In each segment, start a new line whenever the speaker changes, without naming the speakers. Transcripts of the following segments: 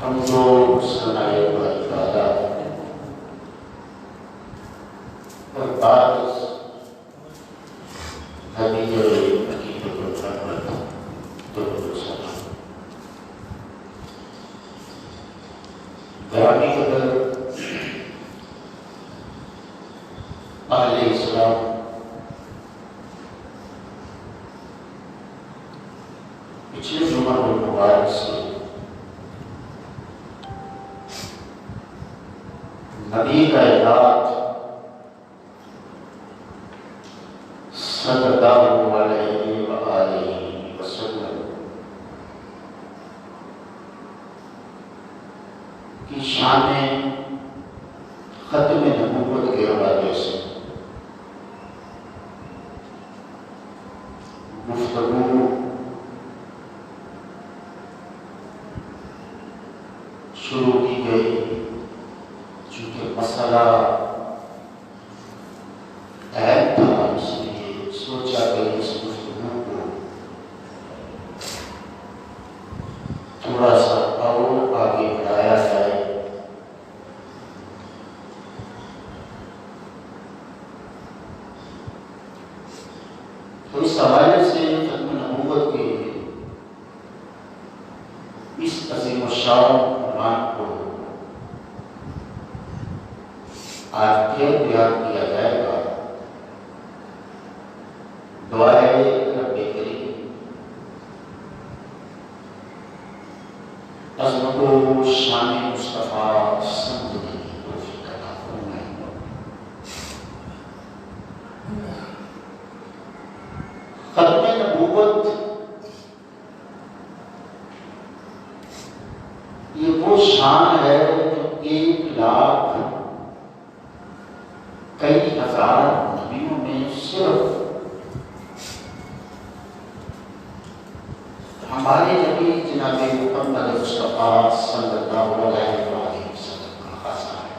حمد و ثناء و عبادت اور بعض حبیب حقیقت و رحمت درود و سلام گرامی قدر اہل اسلام، پچھلے جمعہ المبارک سے نبی کائنات صلی اللہ علیہ وآلہ وسلم کی شان ختم نبوت کے حوالے سے گفتگو شروع کی گئی، چونکہ مسئلہ اہم تھا، اس لیے سوچا کہ اس گفتگو کو تھوڑا سا اور آگے بڑھایا جائے۔ تو اس حوالے سے ختم نبوت کے اس عظیم الشان عنوان کو آج پھر بیان کیا جائے گا۔ دعائے رب کریم عظمت و شان مصطفیٰ سمجھنے کی توفیق عطا فرمائے۔ ختم نبوت یہ وہ شان ہے جو 1,00,000 کئی ہزار نبیوں میں صرف ہمارے نبی جناب محمد مصطفیٰ صلی اللہ علیہ وسلم کا خاصہ ہے۔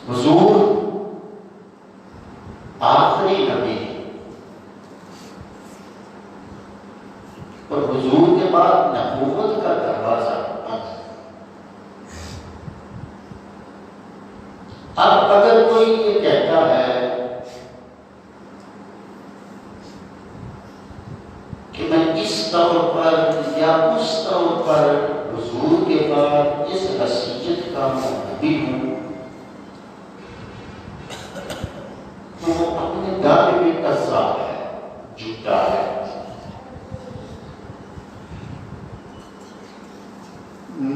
حضور آخری نبی اور حضور کے بعد نبوت کا دروازہ بند ہے۔ اب اگر کوئی یہ کہتا ہے کہ میں اس طور پر یا اس طور پر حضور کے بعد اس حیثیت کا نبی ہوں، تو وہ اپنے دعوے میں کذاب ہے، جھوٹا ہے۔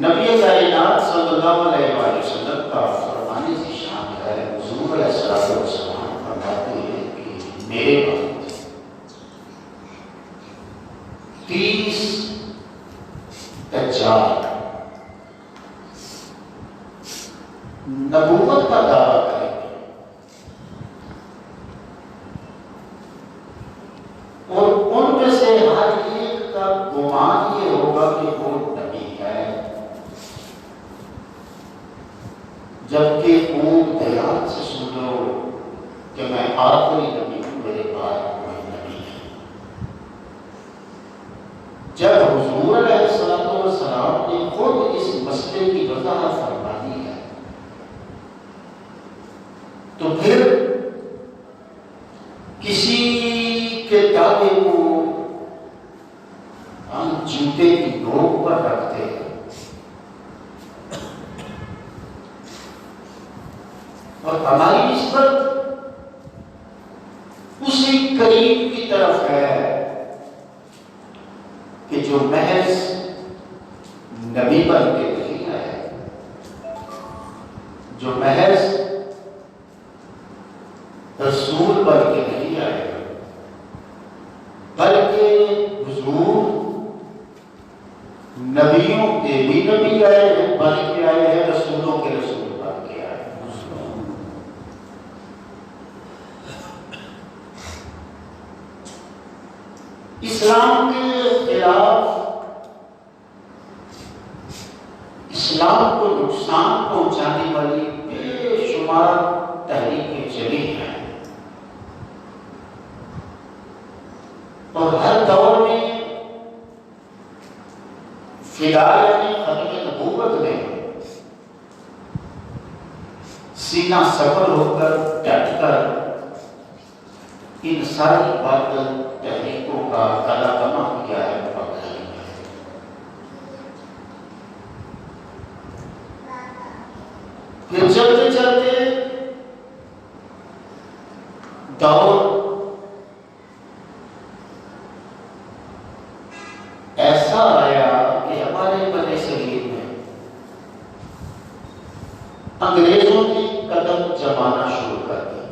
نبی کائنات صلی اللہ علیہ وآلہ وسلم کا فرمانے سے شان ہے، حضور علیہ السلام فرماتے ہیں کہ میرے بعد 30 دجال نبوت کا دعویٰ کریں گے اور ان میں سے ہر ایک کا گمان یہ ہوگا کہ وہ نبی ہے، جبکہ خوب دیات سے سن لو کہ میں آخری نبی ہوں، میرے بعد کوئی نبی ہے۔ جب حضور علیہ السلام نے خود اس مسئلے کی وضاحت فرما دی ہے، تو پھر کسی کے دعوے کو ہم جوتے کی نوک پر رکھتے ہیں اور ہماری نسبت اسی قریب کی طرف ہے کہ جو محض نبی بن کے نہیں آئے، جو محض رسول بن کے نہیں آئے، بلکہ حضور نبیوں کے بھی نبی آئے ہیں، بن کے آئے ہیں، رسولوں کے رسول بن کے آئے ہیں۔ اسلام کے خلاف، اسلام کو نقصان پہنچانے والی بے شمار تحریکیں چلی ہیں، اور ہر دور میں فدائے نے ختم نبوت نے سینہ سفر ہو کر ڈٹ کر ان ساری باطل تحریکوں کا قلمہ کیا ہے پھر چلتے چلتے دور ایسا آیا کہ ہمارے بڑے شریر میں انگریزوں نے قدم جمانا شروع کر دیا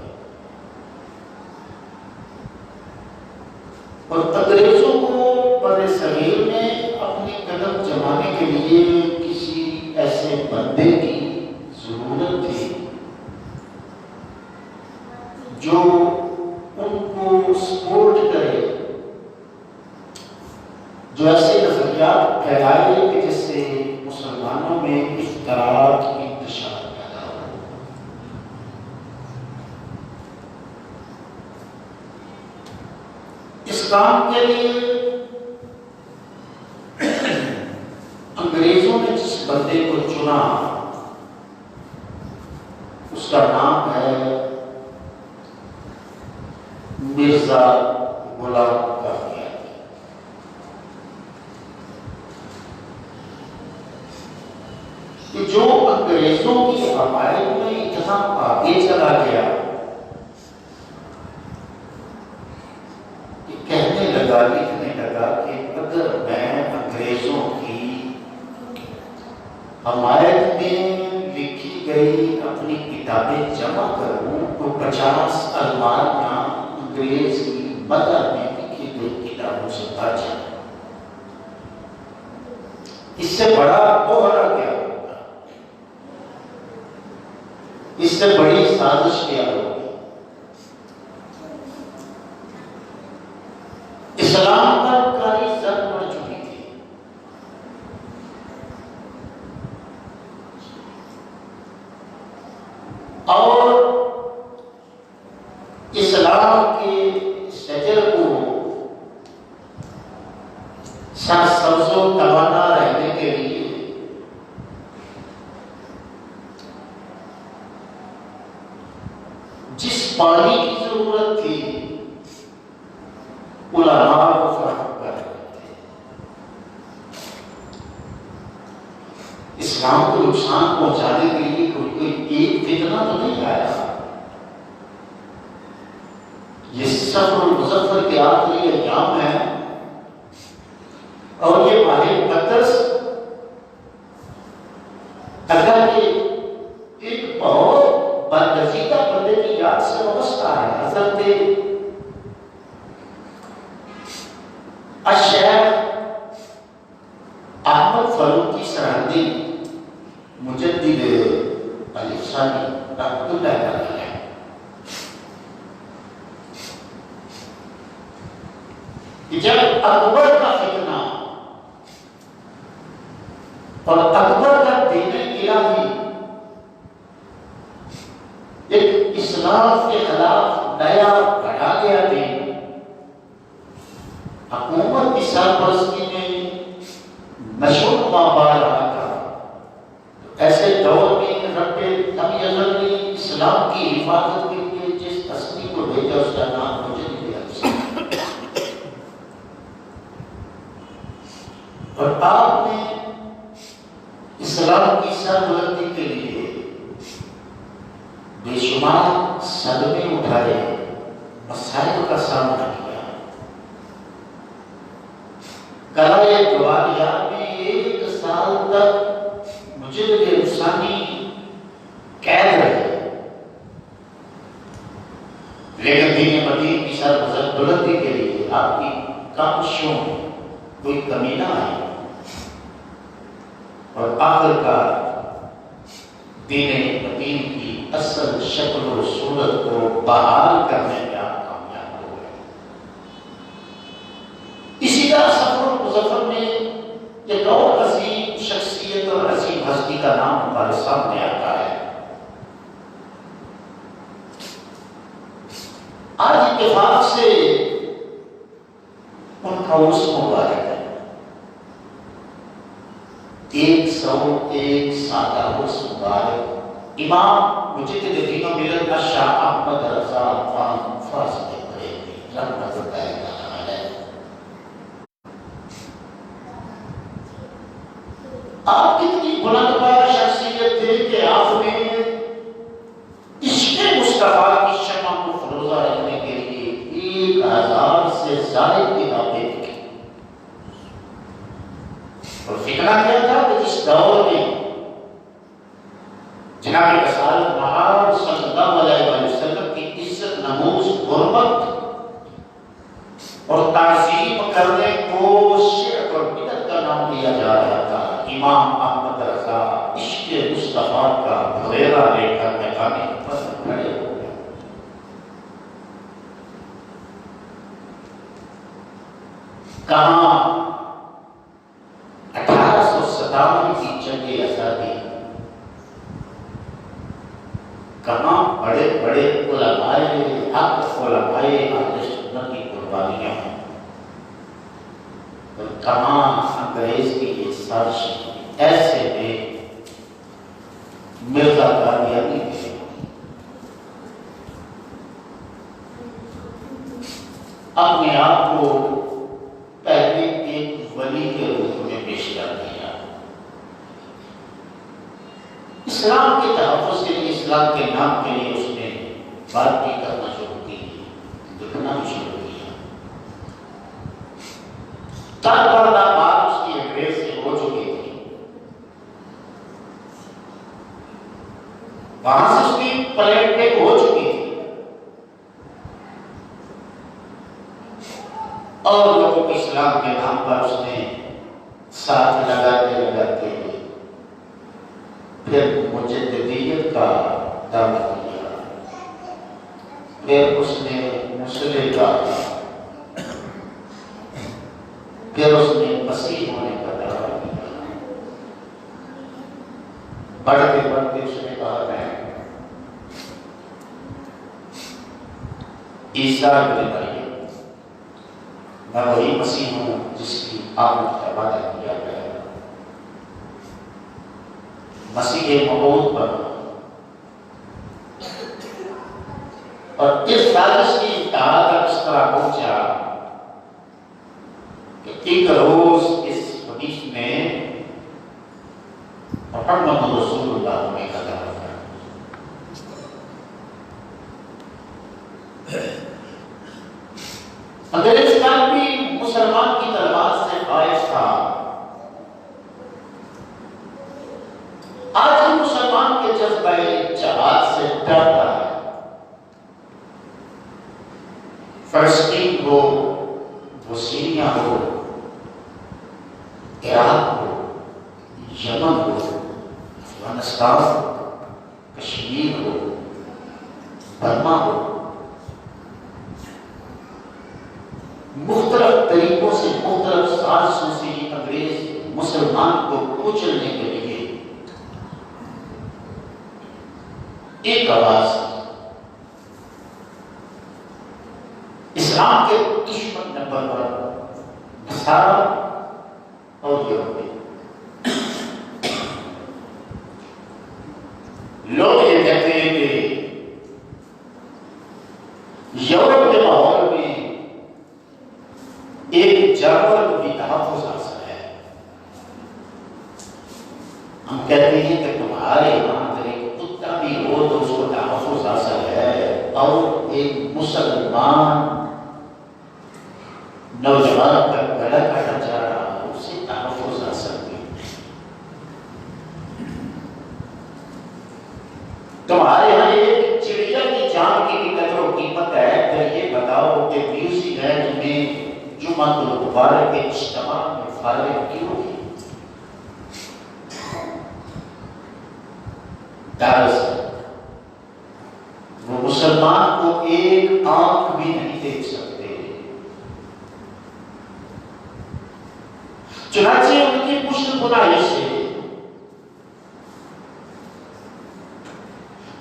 اور انگریزوں کو بڑے شریر میں اپنے قدم جمانے کے لیے کسی ایسے بندے کی ضرورت تھی جو ان کو سپورٹ کرے، جو ایسے نظریات پھیلائے کہ جس سے مسلمانوں میں اختلاف کی انتشار پیدا ہو۔ اس کام کے لیے انگریزوں نے جس بندے کو چنا اس کا نام ہے مرزا غلام قادیانی۔ کہ جو انگریزوں کی حمایت میں اتنا آگے چلا گیا کہ کہنے لگا، لکھنے لگا کہ اگر میں انگریزوں کی حمایت میں لکھی گئی اپنی کتابیں جمع کروں تو 50 الماریاں انگریز کی مدد میں لکھی گئی کتابوں سے بھر جائیں۔ اس سے بڑا بحرا کیا ہوگا، اس سے بڑی سازش کیا ہوگی؟ اسلام پر کاری زد پڑ چکی تھی، اور اسلام کے شجر کو سرسبز و توانا رہنے کے لیے جس پانی کی ضرورت تھی علماء کو فراہم کر رہے تھے۔ اسلام کو نقصان پہنچانے کے لیے کوئی ایک فتنہ تو نہیں آیا۔ یہ صفر المظفر کے آخری ایام ہے اور یہ ماہ مقدس اگر یہ ایک بہت برگزیدہ بندے کی یاد سے وابستہ ہے، حضرت الشیخ احمد فاروقی سرہندی مجدد الاسلامی رحمۃ اللہ علیہ۔ جب اکبر کا فتنہ اور اکبر کا دین الہی ایک اسلام کے خلاف نیا بڑھا گیا دین، حکومت کی سرپرستی میں نشو و نما پا رہا تھا، ایسے دور میں رب العزت نے اسلام کی حفاظت کے لیے جس ہستی کو بھیجا اس کا نام مجھے اور آپ نے اسلام کی سربلندی کے لیے بے شمار صدمے اٹھائے، مسائل کا سامنا کیا۔ قلعہ گوالیار میں 1 سال تک مجدد افسانی قید رہے، لیکن دین مدین کی سربلندی کے لیے آپ کی کاوشوں میں کوئی کمی نہ آئی، اور آخر کار دین مدین کی اصل شکل و صورت کو بحال کرنے میں آپ کامیاب ہو گئے۔ اسی طرح صفر المظفر میں ایک اور عظیم شخصیت اور عظیم ہستی کا نام ہمارے سامنے آتا ہے۔ آج اتفاق سے ان کا عرس مبارک ہے۔ 101 سالہ عرس مبارک امام مجدد دین و ملت شاہ احمد رضا خان فاضل بریلوی رحمۃ اللہ علیہ، آپ کتنی بلند پایہ شخصیت تھے کہ آپ نے عشق مصطفیٰ کی شمع کو فروزہ رکھنے کے لیے 1000 سے زائد کتابیں لکھی۔ اور فتنہ کیا تھا کہ اس دور میں جناب رسالت محمد صلی اللہ علیہ وسلم کی عزت نموز حرمت اور تعظیم کرنے کو شرک اور بدعت کا نام دیا جا رہا تھا۔ امام احمد رضا عشق مصطفیٰ کا بغیرہ لے کر میدان پر کھڑے ہو گئے۔ کہاں 1857 کی جنگ آزادی، کہاں بڑے بڑے علماء حق علماء اہل سنت کی قربانیاں ہیں، اور کہاں انگریز کی یہ سازش، ایسے میں مرزا قادیانی نے اپنے آپ کو پہلے ایک ولی کے روپ میں پیش کر دیا۔ اسلام کے تحفظ کے لیے، اسلام کے نام کے لیے اس نے بات بھی کرنا شروع کی، لکھنا بھی شروع کیا۔ تربردہ بات اس کی انگریز سے ہو چکی تھی، وہاں سے اس کی پلیٹ پہ ہو چکی تھی، اور لوگوں کو اسلام کے نام پر اس نے ساتھ لگاتے پھر مجددیت کا دعویٰ دیا، پھر اس نے مسلح کا، پھر اس نے مسیح ہونے کا دعویٰ دیا۔ بڑھتے بڑھتے اس نے کہا میں عیسیٰ ابن مریم، میں وہی مسیح ہوں جس کی آمد کا وعدہ کیا گیا، مسیح موعود بنا۔ اور اس سازش کی انتہا تک اس طرح پہنچا کہ ایک روز اس حدیث میں محمد رسول اللہ ہونے کا دعویٰ کیا۔ انگریز کا بھی مسلمان کی تلوار سے خائف تھا۔ آج بھی مسلمان کے جذبہ جہاد سے ڈرتا ہے۔ فلسطین ہو، وہ سیریا ہو، عراق ہو، یمن ہو، افغانستان ہو، کشمیر ہو، برما ہو، مختلف طریقوں سے، مختلف سازشوں سے یہ انگریز مسلمان کو کچلنے کے لیے ایک آواز، اسلام کے دشمن نمبر 1 نصارہ اور یہودی، لوگ یہ کہتے ہیں کہ یورپ کے ماحول میں ایک جانور کو بھی تحفظ حاصل ہے۔ ہم کہتے ہیں کہ تمہارے یہاں اگر ایک کتا بھی ہو تو اس کو تحفظ حاصل ہے، اور ایک مسلمان نوجوان کا گلا کاٹا جا رہا ہے، اسے تحفظ حاصل نہیں۔ تمہارے یہاں ایک چڑیا کی جان کی بھی قدر و قیمت ہے، پھر یہ بتاؤ کہ میوزک ہے جنہیں جمعہ المبارک کے اجتماع میں فارغ کیوں ہے؟ دراصل وہ مسلمان کو ایک آنکھ بھی نہیں دیکھ سکتے، چنانچہ ان کی پشت بنائی سے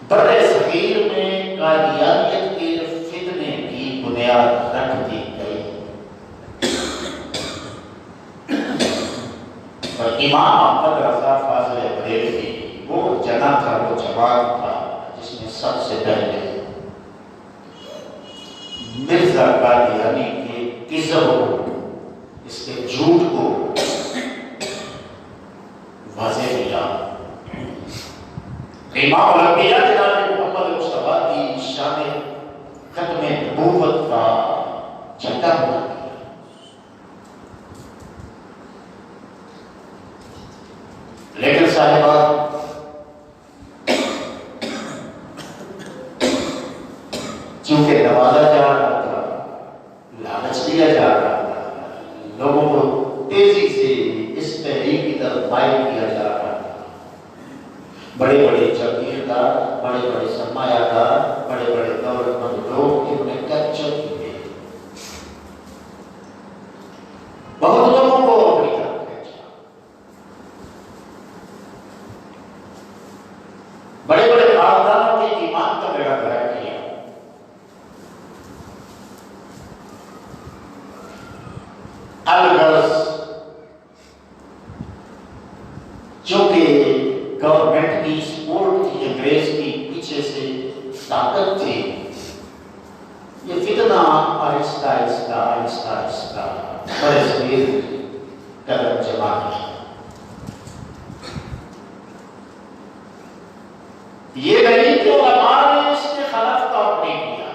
بر صغیر میں قادیانیت کے فتنے کی بنیاد رکھ دی گئی، اور امام احمد رضا لڑنا تھا وہ جواب تھا جس نے سب سے پہلے مرزا قادیانی کے کذب کو، اس کے جھوٹ کو واضح کیا۔ امام الانبیاء جناب محمد مصطفیٰ کی شان ختم نبوت کا جھنڈا بنا دیا۔ لیکن صاحبہ چونکہ نوازا جا رہا تھا، لالچ دیا جا رہا تھا، لوگوں کو تیزی سے اس تحریک کی طرف مائل کیا جا رہا تھا، بڑے بڑے جاگیردار، بڑے بڑے سرمایہ دار، بڑے بڑے دولت مند لوگ انہوں نے کیپچر کیے، بہت لوگوں کو اپنی طرف کھینچا، بڑے بڑے خاندانوں کے ایمان کا بیڑا گرک کیا۔ الغرض چونکہ گورنمنٹ کی سپورٹ تھی، انگریز کی پیچھے سے طاقت تھی، یہ فتنہ آہستہ آہستہ آہستہ آہستہ برصغیر قدم جما گیا۔ یہ نہیں کہ علماء نے اس کے خلاف کام نہیں کیا،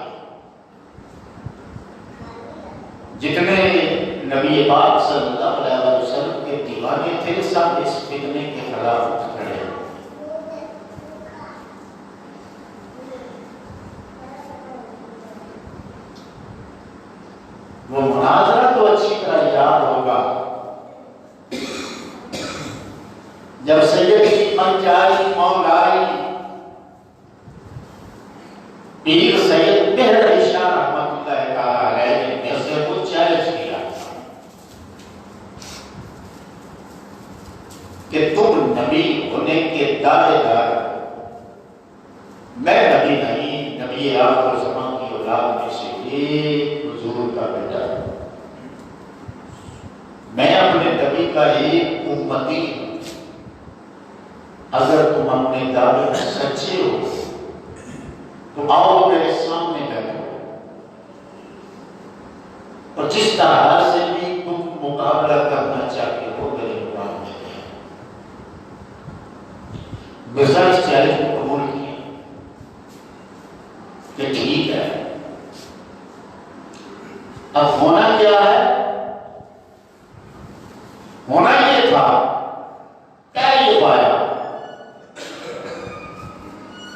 جتنے نبی پاک صلی اللہ علیہ وسلم کے دیوانے تھے سب اس فتنے کے خلاف کھڑے۔ وہ مناظرہ تو اچھی طرح یاد ہوگا جب سیدی منچائی مولائی پیر سید مہر علی شاہ رحمۃ اللہ تعالی علیہ نے مرزا کو چیلنج کیا کہ تم نبی ہونے کے دعوے دار، میں نبی نہیں، نبی آخر زمان کی اولاد میں سے ایک حضور کا بیٹا ہوں، میں اپنے نبی کا ایک امتی ہوں، اگر تم اپنے دعوے میں سچے ہو تو آؤ میرے سامنے بیٹھو، اور جس طرح سے بھی تم مقابلہ کرنا چاہتے ہو میرے مقابلے میں۔ مرزا اس چیلنج کو قبول کیا کہ ٹھیک ہے، اب ہونا کیا ہے؟ ہونا یہ تھا، کیا یہ پایا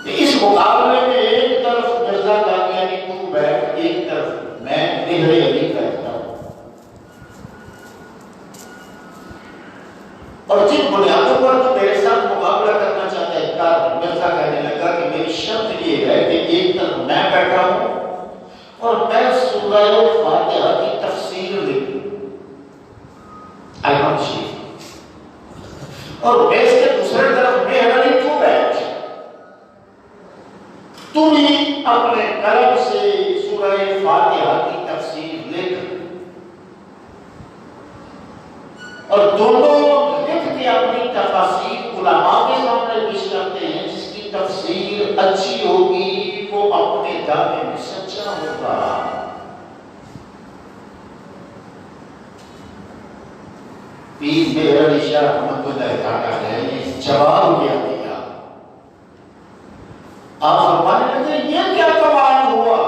کہ اس مقابلے میں ایک طرف مرزا قادیانی تو بیٹھ، ایک طرف میں مہر علی بیٹھتا ہوں، اور جن بنیادوں پر تو میرے ساتھ مقابلہ کرنا چاہتا ہے کار، مرزا کہنے لگا کہ میری شرط یہ ہے کہ ایک طرف میں بیٹھا ہوں اور میں سورہ فاتحہ کی تفسیر لکھوں الحمد شریف، اور میں اس کے دوسرے طرف مہر علی تو بیٹھ، تم ہی اپنے قلم سے سورہ فاتحہ کی تفسیر لکھ، اور دونوں لکھ کے اپنی تفاسیر علماء کے سامنے پیش کرتے ہیں، جس کی تفسیر اچھی ہوگی وہ اپنے دعوے میں سچا ہوگا۔ پیر مہر علی شاہ رحمۃ اللہ تعالی علیہ نے جواب کیا دیا، آپ فرمانے لگے یہ کیا کمال ہوا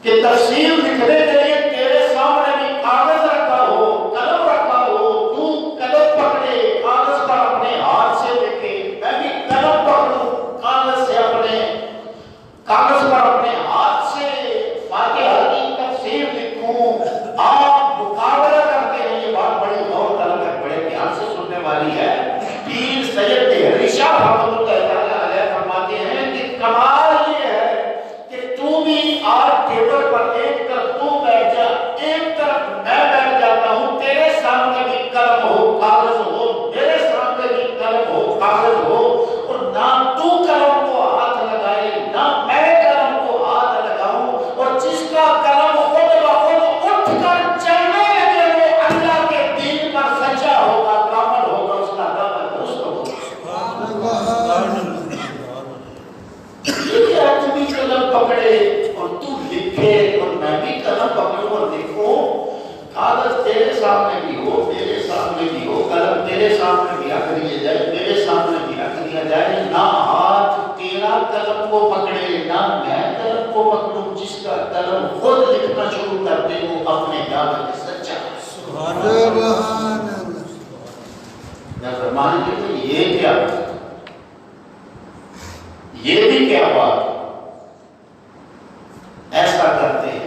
کہ تفسیر لکھنے کے لیے تیرے سامنے بھی کاغذ رکھا ہو، قلم رکھا ہو، تو قلم پکڑے کاغذ پر اپنے ہاتھ سے لکھے، میں بھی قلم پکڑوں کاغذ سے اپنے کاغذ پر اپنے ہاتھ سے فاتحہ کی تفسیر لکھوں، آپ مقابلہ کرتے ہیں۔ یہ بات بڑی غور طلب ہے، بڑے دھیان سے سننے والی ہے۔ پیر سید مہر علی شاہ رحمۃ اللہ تعالی علیہ فرماتے ہیں کہ کمال یہ ہے کہ تو بھی آج ٹیبل پر تیرے سامنے بھی ہو، میرے سامنے بھی ہو، قلم تیرے سامنے بھی رکھ دیے جائے، میرے سامنے بھی رکھ دیا جائے، نہ ہاتھ تیرا قلم کو پکڑے نہ میں قلم کو پکڑوں، جس کا قلم خود لکھنا شروع کر دے وہ اپنے جان میں سچا ہے۔ سبحان اللہ۔ یا فرمان کہ یہ کیا یہ بھی کیا بات ہے؟ ایسا کرتے ہیں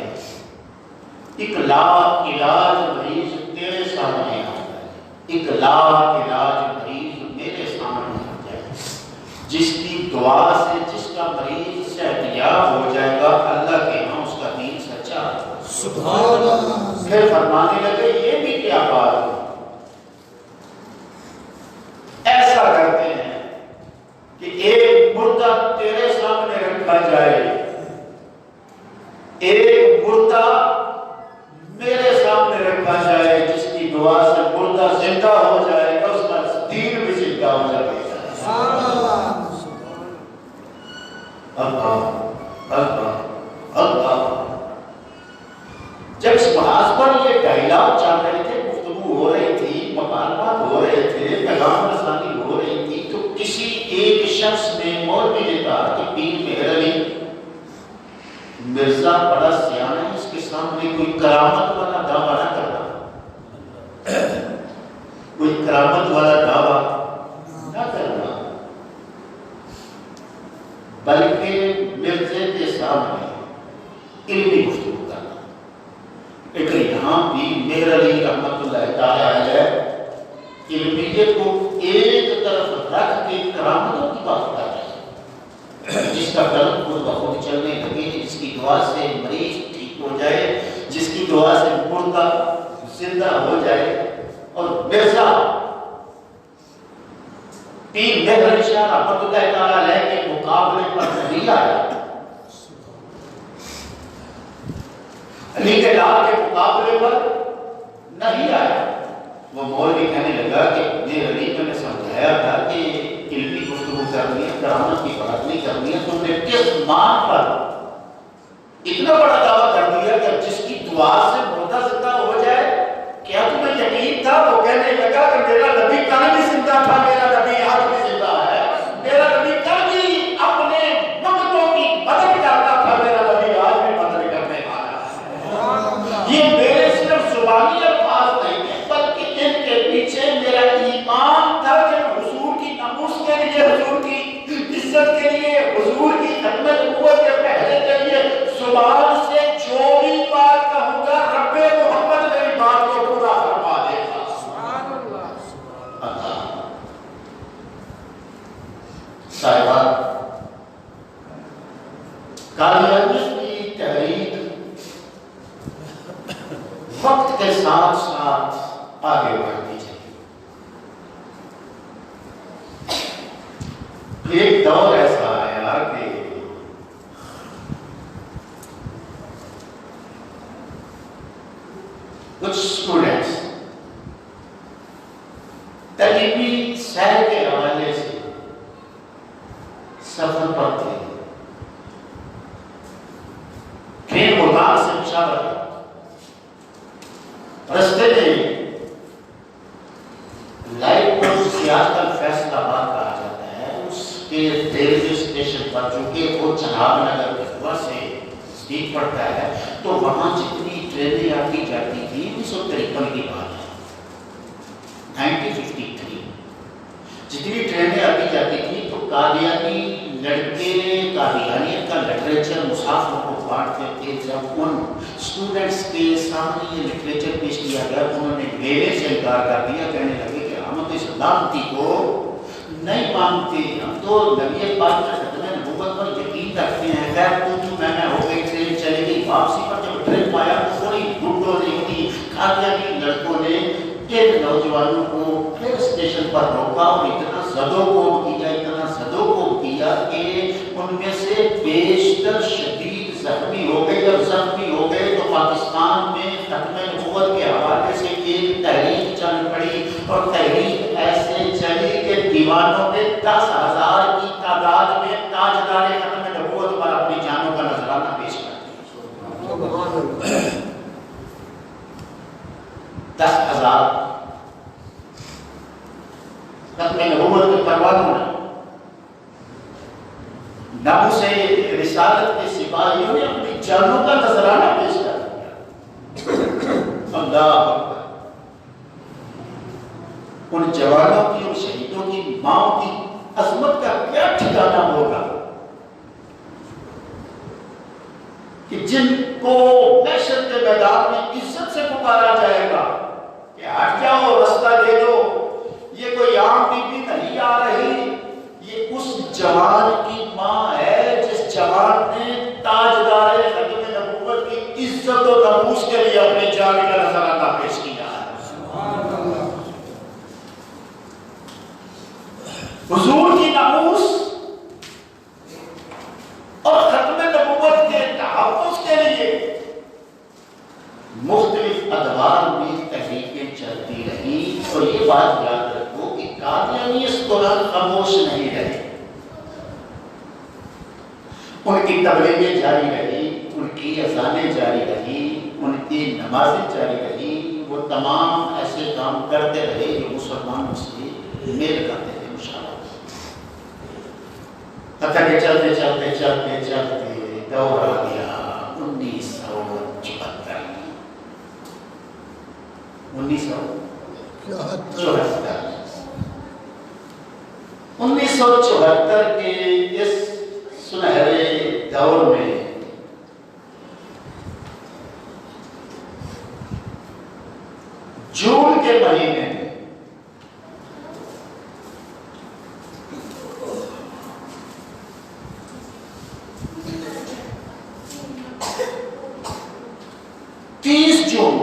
ایک لاکھ علاج مریض تیرے سامنے آ جائے، ایک لاکھ علاج مریض میرے سامنے آ جائے، جس کی دعا سے جس کا مریض صحتیاب ہو جائے گا اللہ کے ہاں اس کا دین سچا ہے۔ سبحان اللہ۔ پھر فرمانے لگے یہ بھی کیا بات ہے؟ ایسا کرتے ہیں کہ ایک مردہ تیرے سامنے رکھا جائے، ایک مردہ میرے سامنے رکھا جائے، جس کی دعا سے مردہ زندہ ہو جائے گا، اس کا دین بھی زندہ ہو جائے گا۔ اللہ اللہ اللہ۔ جب اس محاذ پر یہ ڈائلاگ چل رہے تھے، گفتگو ہو رہی تھی، مکالمات ہو رہے تھے، پیغام رسانی ہو رہی تھی، تو کسی ایک شخص نے مولوی نے کہا کہ پیر مہر علی مرزا بڑا سیاح ہے، اس کے سامنے کوئی کرامت والا دعویٰ نہ کرنا، کوئی کرامت والا دعویٰ نہ کرنا، بلکہ مرزے کے سامنے علمی گفتگو کرنا۔ ایک یہاں بھی مہر علی رحمت اللہ تعالیٰ علیہ علمیت کو ایک طرف رکھ کے کرامتوں کی بات کر رہے ہیں، جس کا قلم خود بخود چلنے لگے، جس کی دعا سے مریض ٹھیک ہو جائے، جس کی دعا سے مردہ زندہ ہو جائے۔ اور مرزا پیر مہر علی شاہ رحمت اللہ تعالیٰ علیہ کے مقابلے پر نہیں آیا، علی کے لال کے مقابلے پر نہیں آیا۔ وہ مولوی کہنے لگا کہ مجھے علی میں نے سمجھایا تھا کہ علمی گفتگو کرنی ہے، کرامت کی بات نہیں کرنی ہے، تم نے کس مان پر اتنا بڑا دعویٰ کر دیا کہ جس کی دعا سے مردہ زندہ ہو جائے؟ کیا تمہیں یقین تھا؟ وہ کہنے لگا کہ میرا نبی کل بھی زندہ تھا، میرا نبی آج بھی زندہ ہے، میرا نبی کل بھی اپنے وقتوں کی مدد کرتا تھا، میرا نبی آج بھی مدد کرنے والا ہے۔ یہ میرے صرف زبانی الفاظ نہیں ہیں، بلکہ ان کے پیچھے میرا ایمان تھا کہ حضور کی ناموس کے لیے، حضور کی عزت کے لیے، حضور کی خدمت نبوت کے پہلے کے لیے زبان سے جو بھی بات کہوں گا رب محمد میری بات کو پورا فرما دے گا۔ سبحان اللہ۔ صاحبہ قادیانیت کی تحریک وقت کے ساتھ ساتھ آگے بڑھتی چلی۔ ایک دور ایسا آیا کہ کچھ اسٹوڈنٹس تعلیمی سیر کے حوالے سے سفر پر تھے، ٹرین ملتان سے پشاور، رستے میں لائٹ پوسٹ سے آج کل فیصل آباد کہا جاتا ہے، اس کے ریلوے اسٹیشن پر چونکہ وہ چناب نگر کٹھوعہ سے نزدیک پڑتا ہے، تو وہاں جتنی ٹرینیں آتی جاتی تھی 1953 کی بات ہے، 1953 جتنی ٹرینیں آتی جاتی تھی تو قادیانی لڑکے قادیانیت کا لٹریچر مسافروں کو بانٹتے تھے۔ جب ان اسٹوڈنٹس کے سامنے یہ لٹریچر پیش کیا گیا تو انہوں نے میلے سے انکار کر دیا، کہنے لگے کہ ہم تو اس لعنتی کو نہیں مانتے، ہم تو نبی پاک کے ختم نبوت پر یقین رکھتے ہیں۔ خیر تو میں ہو گئی، ٹرین چلے گئی، واپسی پر جب ٹرین پایا تو تھوڑی ڈھونڈو نہیں ہوتی، قادیانی لڑکوں نے ان نوجوانوں کو پھر اسٹیشن پر روکا اور اتنا زدوکوب کیا کہ ان میں سے بیشتر شدید زخمی ہو گئے۔ جب زخمی ہو گئے تو پاکستان میں ختم نبوت کے حوالے سے ایک تحریک چل پڑی، اور تحریک ایسے چلی کہ دیوانوں نے 10,000 کی تعداد میں تاجدار ختم نبوت پر اپنی جانوں کا نذرانہ پیش کر دیا۔ 10,000 ختم نبوت کے پروانوں نے، ناموس رسالت کے سپاہیوں نے اپنی جانوں کا نذرانہ پیش کر دیا۔ اللہ اکبر! ان جوانوں کی، ان شہیدوں کی ماں کی عظمت کا کیا ٹھکانہ ہوگا کہ جن کو محشر کے میدان میں عزت سے پکارا جائے گا کہ ہٹ جاؤ، رستہ دے دو، یہ کوئی عام بی بی نہیں آ رہی، یہ اس جوان کی ماں ہے جس جوان نے تاجدار ختم نبوت کی عزت و ناموس کے لیے اپنی جان کا نذرانہ پیش کیا ہے۔ حضور کی ناموس اور ختم نبوت کے تحفظ کے لیے مختلف ادوار میں تحریکیں چلتی رہی، اور یہ بات یاد رکھو کہ قادیانی اس دوران خاموش نہیں رہے، ان کی تبلیغیں جاری رہی، ان کی اذانیں جاری رہی، ان کی نمازیں جاری رہی، وہ تمام ایسے کام کرتے رہے جو مسلمانوں سے میل کرتے تھے انشاءاللہ۔ حتیٰ کہ چلتے چلتے چلتے چلتے دور آ گیا 1974 کے اس سنہرے دور میں جون کے مہینے میں جون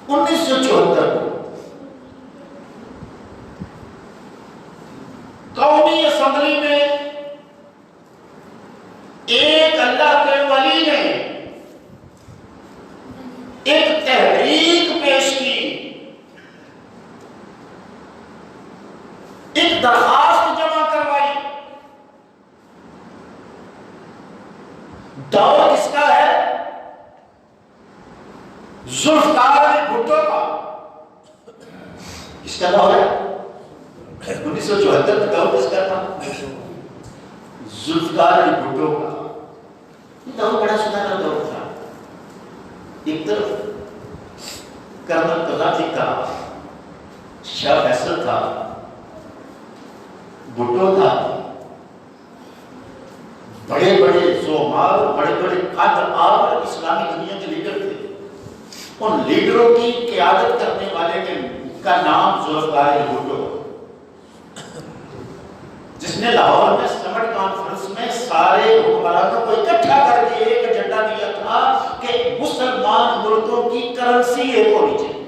1974 کو قومی اسمبلی میں ایک اللہ کے ولی نے ایک تحریک پیش کی، ایک درخواست جمع کروائی۔ دور کس کا ہے؟ ذوالفقار علی بھٹو کا۔ کس کا دور ہے؟ 1974 میں دور کس کا تھا؟ ذوالفقار علی بھٹو کا۔ یہ دور بڑا سنہرا دور تھا۔ ایک طرف کرنل قذافی تھا، شاہ فیصل تھا، بھٹو تھا، بڑے بڑے زعماء، بڑے بڑے قادر اور اسلامی دنیا کے لیڈر تھے۔ ان لیڈروں کی قیادت کرنے والے کا نام ذوالفقار علی بھٹو، جس نے لاہور میں سمٹ کانفرنس میں سارے حکمرانوں کو اکٹھا کر کے ایک ایجنڈا دیا تھا کہ مسلمان ملکوں کی کرنسی ایک ہونی چاہیے،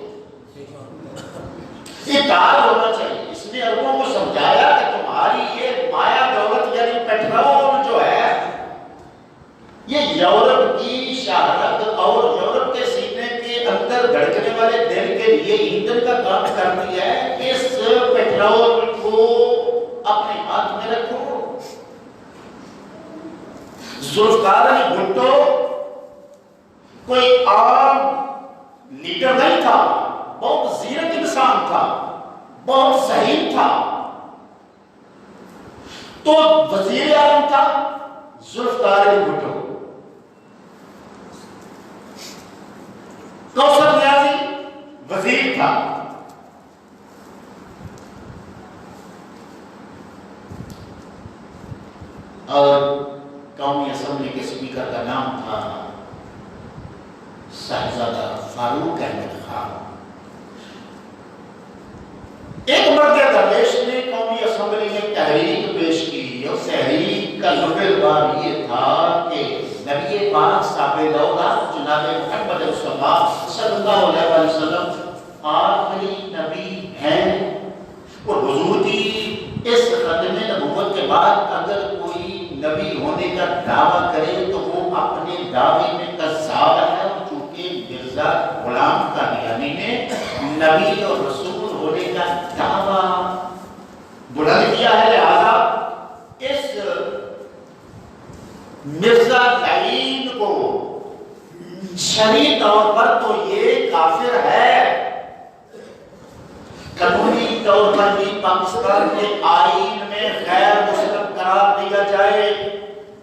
اتحاد ہونا چاہیے۔ اس نے عربوں کو سمجھایا کہ تمہاری یہ مایا دولت یعنی پیٹرول جو ہے، یہ یورپ کی شہرت اور یورپ کے سینے کے اندر دھڑکنے والے دل کے لیے ایندھن کا کام کرتی ہے۔ اس پیٹرول کو اپنے ہاتھ میں رکھو۔ ذوالفقار علی بھٹو کوئی عام لیڈر نہیں تھا، بہت زیرک انسان تھا، بہت ذہین تھا۔ تو وزیر اعظم تھا ذوالفقار علی بھٹو، کوثر نیازی وزیر تھا، اور قومی اسمبلی کے اسپیکر کا نام تھا صاحبزادہ فاروق احمد خان۔ ایک مرد درویش نے قومی اسمبلی میں تحریک پیش کی، اور تحریک کا لبِ یہ تھا کہ نبی پاک صاحب دولت جناب محمد مصطفیٰ صلی اللہ علیہ وسلم آخری نبی ہیں، اور حضور کی اس ختم نبوت کے بعد اگر کوئی نبی ہونے کا دعویٰ کرے تو وہ اپنے دعوے میں کذاب ہے، چونکہ مرزا غلام قادیانی نے نبی اور رسول ہونے کا دعویٰ بلند کیا ہے، لہذا اس مرزا لعین کو شرعی طور پر تو یہ کافر ہے، قانونی طور پر بھی پاکستان کے آئین میں غیر مسلم قرار دیا جائے